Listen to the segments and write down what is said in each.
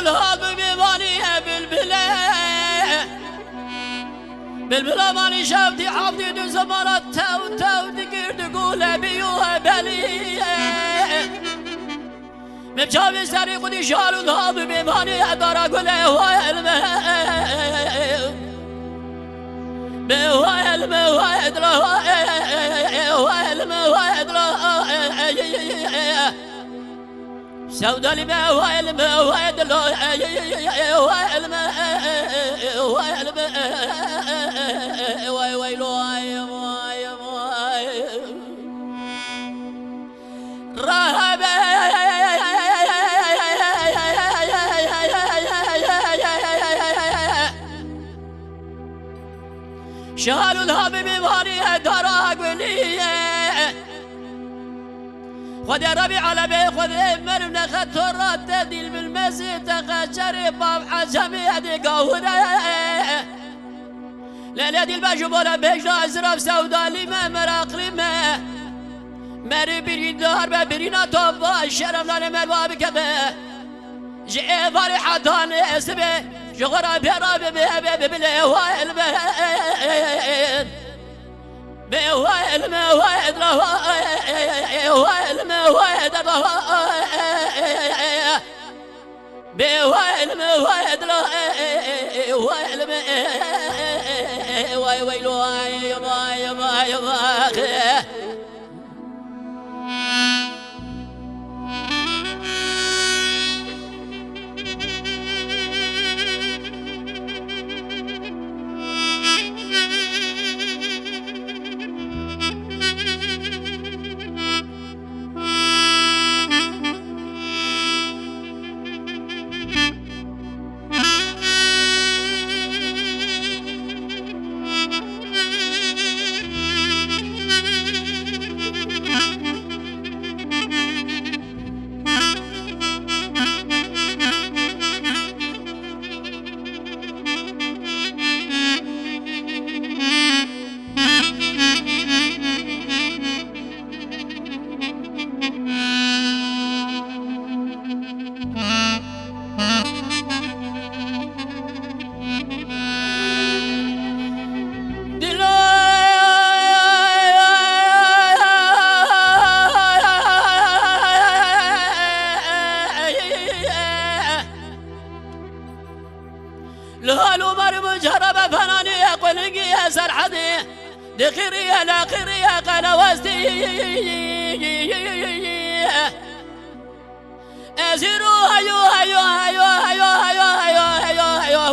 الهاب بماني بلبلة بلبلة ماني شافتي حافظي دو زمانات تو دقير دقولة بيوها بلي مبشاف سري قدي شال الهاب بماني دارا قولة هواي الماء بهواي الماء هواي دلا هواي الماء هواي دلا سودا لي ما هواي الماء هواي دلا هواي الماء هواي الماء واي ويلو واي واي واي رهب شالوا الهاب بمهاري دارا قوليه خذ يا ربيع على بي خذ مرمنا خطرات تديل بالمسجد تخشري باب حجمي هدي قهوره لا دي الباجو بولا بيجنا ازرف سودا لما مراقلي ما مري برين دار ببرينا طوبا شرم لاني ملوا بكبه جئ فرحتان اسبه شغرا بيرا بلهواء المهد بهواء المهد بهواء المهد بهواء المهد بهواء المهد واي ويلو واي واي واي واي لهالو مرمو جربة فناني قلقي سرحدي دخيري لاخيري قال وزدي ازيرو هيو هيو هيو هيو هيو هيو هيو هيو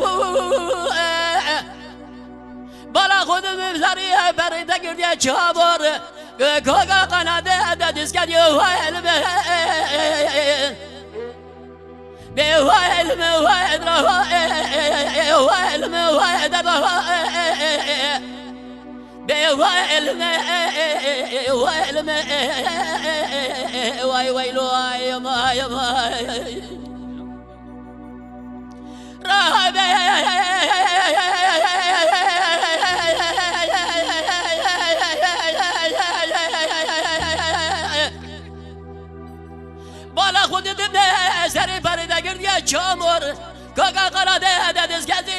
بلا خود مبزري بريد قردي چابور كوكا قناده دسكت يوهي المهن بهواء الموعد بهواء الموعد بهواء الماء واي ويلو واي ما يا ما رهب بالا خود دبه سری فرید گردی چامور کاکا قراده دستگزی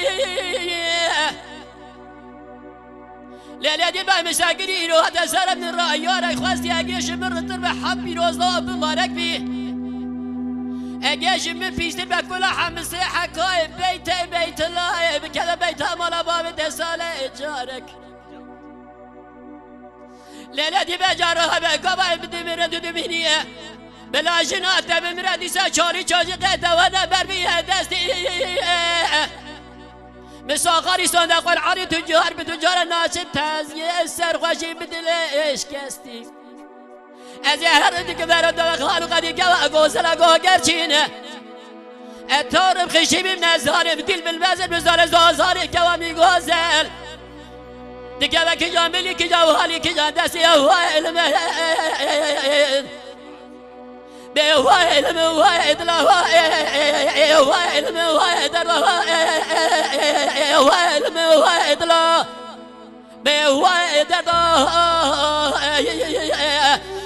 لیلی دی به مشاگری رو حتی سرم من رایارک خواستی اگیش من رتر به حبی روزنا بمارک بی اگیش من پیشتی به کل حمسه حکای بیت الله بکده بیت مالا باب دسال اجارک لیلی دی به جاره به کبای بدی من دو بینیه بلا جنات بمردی ساچاری چاجی قدوانا بربیه دستی مساقاری صندوق العاری تجار بتجار ناشد تازیه سرخوشی بدلش کستی از هر دیگه برای دو خانو قدی که گوزلا گرچینه اتارم خشی بیم نزاره بدیل بالبزر بزار زازاری که و میگوزل دیگه وکی جان بلی که جا و حالی که جان دستی هوا علمه بهواء الموعد بهواء الموعد بهواء الموعد بهواء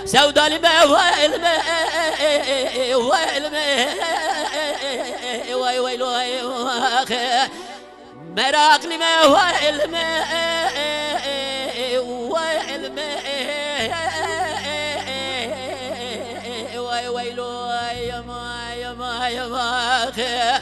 سودا لبهواء الماء وای ویلو آخه مراقلی ما و علم و علم وای ویلو یا ما آخه